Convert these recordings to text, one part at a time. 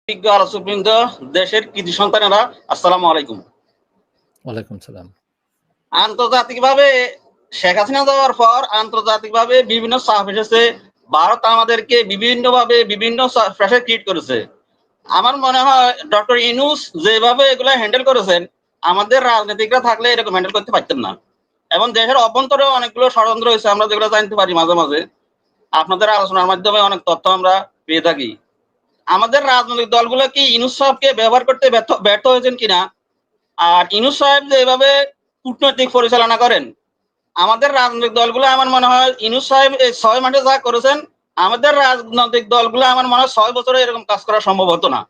বিজ্ঞ আলোচকবৃন্দ, দেশের কৃতি সন্তানেরা, আসসালামু আলাইকুম। ওয়ালাইকুম সালাম। আন্তর্জাতিকভাবে শেখ হাসিনা যাওয়ার পর আন্তর্জাতিকভাবে বিভিন্ন চাপ এসেছে। ভারত আমাদেরকে বিভিন্নভাবে বিভিন্ন প্রেশার ক্রিয়েট করেছে। আমার মনে হয় ডক্টর ইউনূস যেভাবে এগুলো হ্যান্ডেল করেছেন, আমাদের রাজনীতিকরা থাকলে এরকম হ্যান্ডেল করতে পারতেন না। এবং দেশের অভ্যন্তরে অনেকগুলো ষড়যন্ত্র হয়েছে, আমরা যেগুলো জানতে পারি মাঝে মাঝে। আপনাদের আলোচনার মাধ্যমে অনেক তথ্য আমরা পেয়ে থাকি। আমাদের রাজনৈতিক দলগুলো কি ইউনূস সাহেবকে ব্যবহার করতে ব্যর্থ হয়েছেন কিনা, আর ইউনূস সাহেব যে এভাবে কূটনৈতিক পরিচালনা করেন, আমাদের রাজনৈতিক দলগুলো আমার মনে হয় ইউনূস সাহেব এই 6 মাসে যা করেছেন, আমাদের রাজনৈতিক দলগুলো আমার মনে হয় 6 বছরে এরকম কাজ করা সম্ভব হতো না।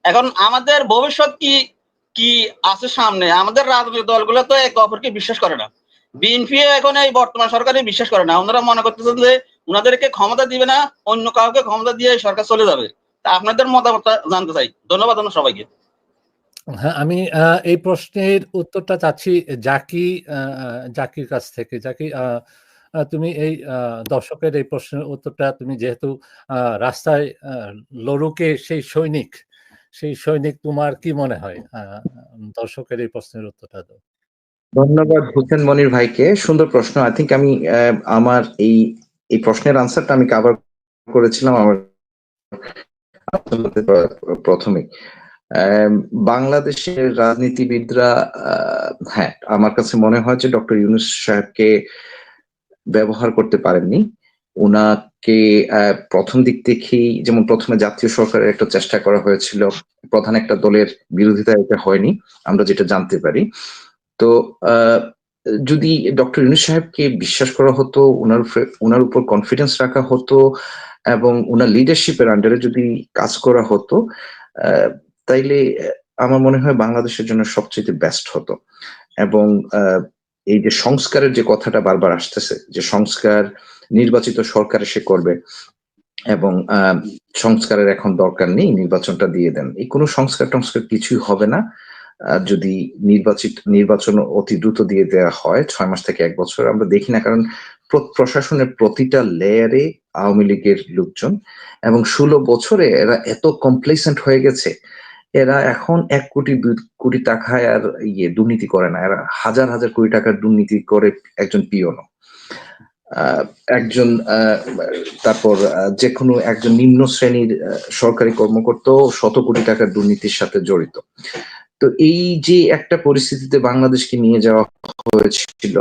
এখন আমাদের ভবিষ্যৎ কি কি আছে সামনে? আমাদের রাজনৈতিক দলগুলো তো একে অপরকে বিশ্বাস করে না। বিএনপি এখন এই বর্তমান সরকারে বিশ্বাস করে না। ওনারা মনে করতেছেন যে ওনাদেরকে ক্ষমতা দিবে না, অন্য কাউকে ক্ষমতা দিয়ে সরকার চলে যাবে। তা আপনাদের মতামতটা জানতে চাই। ধন্যবাদ সবাইকে। হ্যাঁ, আমি এই প্রশ্নের উত্তরটা চাচ্ছি জাকির কাছ থেকে। জাকি, তুমি এই দর্শকের এই প্রশ্নের উত্তরটা, তুমি যেহেতু রাস্তায় লড়ুকে সেই সৈনিক তোমার কি মনে হয়? দর্শকের এই প্রশ্নের উত্তরটা দাও। ধন্যবাদ হোসেন মনির ভাইকে, সুন্দর প্রশ্ন। আই থিঙ্ক আমি আমার এই প্রশ্নের আনসারটা আমি কভার করেছিলাম আমার প্রথমে। বাংলাদেশের রাজনীতিবিদরা, হ্যাঁ, আমার কাছে মনে হয় যে ডক্টর ইউনূস সাহেবকে ব্যবহার করতে পারেননি। উনাকে প্রথম দিক থেকেই, যেমন প্রথমে জাতীয় সরকারের একটা চেষ্টা করা হয়েছিল, প্রধান একটা দলের বিরোধিতা এটা হয়নি, আমরা যেটা জানতে পারি। তো যদি ডক্টর ইউনূস সাহেবকে বিশ্বাস করা হতো, ওনার উপর কনফিডেন্স রাখা হতো এবং ওনার লিডারশিপের আন্ডারে যদি কাজ করা হতো, তাইলে আমার মনে হয় বাংলাদেশের জন্য সবচেয়ে বেস্ট হতো। এবং এই যে সংস্কারের যে কথাটা বারবার আসতেছে, যে সংস্কার নির্বাচিত সরকার এসে করবে এবং সংস্কারের এখন দরকার নেই, নির্বাচনটা দিয়ে দেন, এই কোনো সংস্কার কিছুই হবে না যদি নির্বাচন অতি দ্রুত দিয়ে দেওয়া হয়, 6 মাস থেকে 1 বছর। আমরা দেখি না, কারণ প্রশাসনের প্রতিটা লেয়ারে আওয়ামী লীগের লোকজন, এবং 16 বছরে এরা এত কমপ্লেসেন্ট হয়ে গেছে, এরা এখন 1 কোটি 2 কোটি টাকায় আর দুর্নীতি করে না, এরা হাজার হাজার কোটি টাকার দুর্নীতি করে একজন পিওনো, একজন তারপর যে কোনো একজন নিম্ন শ্রেণীর সরকারি কর্মকর্তাও শত কোটি টাকার দুর্নীতির সাথে জড়িত। তো এই যে একটা পরিস্থিতিতে বাংলাদেশকে নিয়ে যাওয়া হয়েছিল,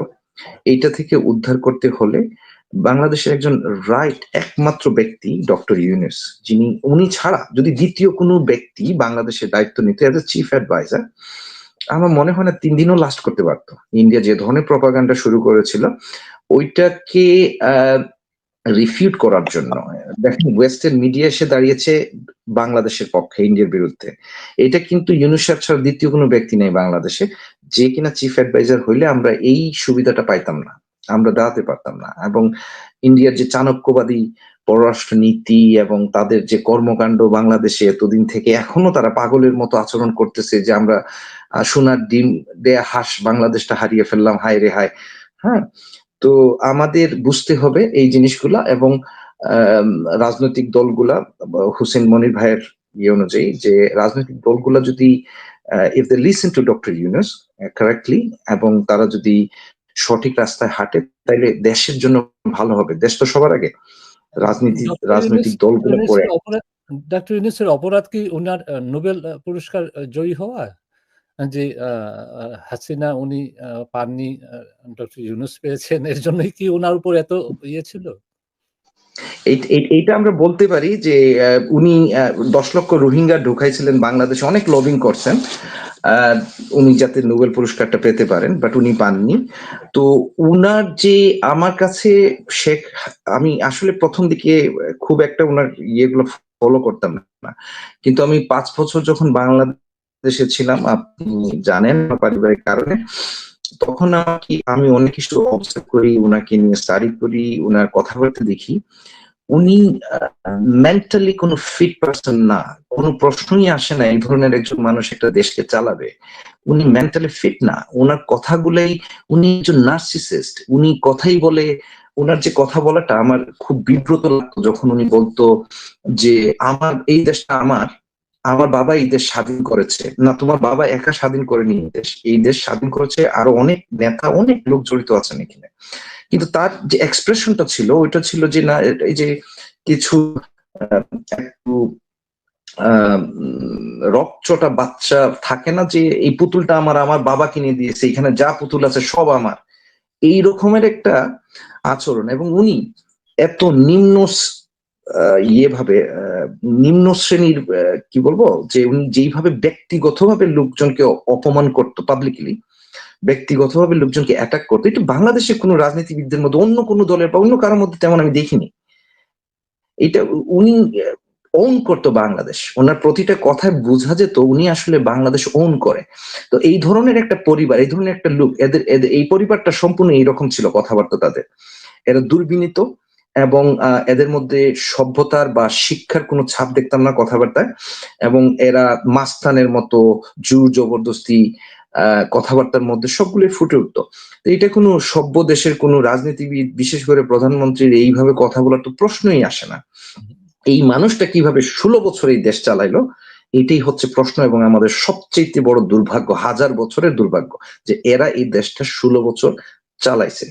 এইটা থেকে উদ্ধার করতে হলে বাংলাদেশের একজন একমাত্র ব্যক্তি ডক্টর ইউনূস, উনি ছাড়া যদি দ্বিতীয় কোনো ব্যক্তি বাংলাদেশের দায়িত্ব নিত এজ এ চিফ অ্যাডভাইজার, আমার মনে হয় না 3 দিনও লাস্ট করতে পারতো। ইন্ডিয়া যে ধরনের প্রপাগান্ডা শুরু করেছিল, ওইটাকে রিফিউট করার জন্য দেখেন ওয়েস্টার্ন মিডিয়া এসে দাঁড়িয়েছে বাংলাদেশের পক্ষে, ইন্ডিয়ার বিরুদ্ধে। এটা কিন্তু ইউনূস সাহেব ছাড়া দ্বিতীয় কোনো ব্যক্তি নেই বাংলাদেশে, যে কিনা চিফ অ্যাডভাইজার হইলে আমরা এই সুবিধাটা পাইতাম না, আমরা দাঁড়াতে পারতাম না। এবং ইন্ডিয়ার যে চাণক্যবাদী পররাষ্ট্র নীতি এবং তাদের যে কর্মকাণ্ড বাংলাদেশে এতদিন থেকে, এখনো তারা পাগলের মতো আচরণ করতেছে যে আমরা সোনার ডিম দেয়া হাঁস বাংলাদেশটা হারিয়ে ফেললাম, হায় রে হায়। হ্যাঁ, তো আমাদের বুঝতে হবে এই জিনিসগুলা। এবং রাজনৈতিক দলগুলা, হোসেন মনির ভাইয়ের অনুযায়ী, যে রাজনৈতিক দলগুলা যদি if they listen to doctor Yunus correctly এবং তারা যদি সঠিক রাস্তায় হাঁটে, তাইলে দেশের জন্য ভালো হবে। দেশ তো সবার আগে, রাজনৈতিক দলগুলো পরে। ডক্টর ইউনূসের অপরাধ কি ওনার নোবেল পুরস্কার জয়ী হওয়া? যে হাসিনা উনি পাননি, ডক্টর ইউনূস পেয়েছেন, এর জন্যই কি ওনার উপর এত ইয়ে ছিল? এইটা আমরা বলতে পারি যে উনি 10 লক্ষ রোহিঙ্গা ঢুকাইছিলেন বাংলাদেশে, অনেক লবিং করছেন উনি যাতে নোবেল পুরস্কারটা পেতে পারেন, বাট উনি পাননি। তো উনার যে, আমার কাছে আমি আসলে প্রথম দিকে খুব একটা উনার ইয়েগুলো ফলো করতাম না, কিন্তু আমি 5 বছর যখন বাংলাদেশে ছিলাম, আপনি জানেন পারিবারিক কারণে, তখন আমি অনেক কিছু অবজার্ভ করি, উনাকে নিয়ে স্টাডি করি, উনার কথাবার্তা দেখি। উনি মেন্টালি কোনো ফিট পারসন না, কোনো প্রশ্নই আসে না এই ধরনের একজন মানুষ একটা দেশকে চালাবে। উনি মেন্টালি ফিট না, ওনার কথাগুলাই, উনি একজন নার্সিসিস্ট, উনি কথাই বলে, ওনার যে কথা বলাটা আমার খুব বিব্রত লাগতো যখন উনি বলতো যে আমার এই দেশটা আমার, আমার বাবা এই দেশ স্বাধীন করেছে, না তোমার বাবা একা স্বাধীন করেনি এই দেশ স্বাধীন করেছে আরো অনেক নেতা, অনেক লোক জড়িত আছেন এখানে। কিন্তু তার যে এক্সপ্রেশনটা ছিল ওইটা ছিল যে না, এই যে কিছু একটু রকচটা বাচ্চা থাকে না, যে এই পুতুলটা আমার বাবা কিনে দিয়েছে, এখানে যা পুতুল আছে সব আমার, এই রকমের একটা আচরণ। এবং উনি এত নিম্ন শ্রেণীর কি বলবো, যে উনি যেইভাবে ব্যক্তিগতভাবে লোকজনকে অপমান করতো পাবলিকলি, ব্যক্তিগতভাবে লোকজনকে অ্যাটাক করতো, এটা বাংলাদেশের কোনো রাজনীতিবিদদের মধ্যে, অন্য কোনো দলের বা অন্য কারোর মধ্যে তেমন আমি দেখিনি। এটা উনি ওন করতো বাংলাদেশ, ওনার প্রতিটা কথায় বোঝা যেত উনি আসলে বাংলাদেশ ওন করে। তো এই ধরনের একটা পরিবার, এই ধরনের একটা লোক, এদের এই পরিবারটা সম্পূর্ণ এইরকম ছিল কথাবার্তা তাদের। এরা দুর্বিনীত এবং এদের মধ্যে সভ্যতার বা শিক্ষার কোনো ছাপ দেখতাম না কথাবার্তায়। এবং এরা মাস্তানের মতো জোর জবরদস্তি কথাবার্তার মধ্যে সবগুলোই ফুটে উঠতো। তো এটা কোনো সভ্য দেশের কোনো রাজনীতিবিদ, বিশেষ করে প্রধানমন্ত্রীর এইভাবে কথা বলার তো প্রশ্নই আসে না। এই মানুষটা কিভাবে 16 বছর এই দেশ চালাইলো, এটাই হচ্ছে প্রশ্ন। এবং আমাদের সবচেয়ে বড় দুর্ভাগ্য, 1000 বছরের দুর্ভাগ্য, যে এরা এই দেশটা 16 বছর চালাইছে।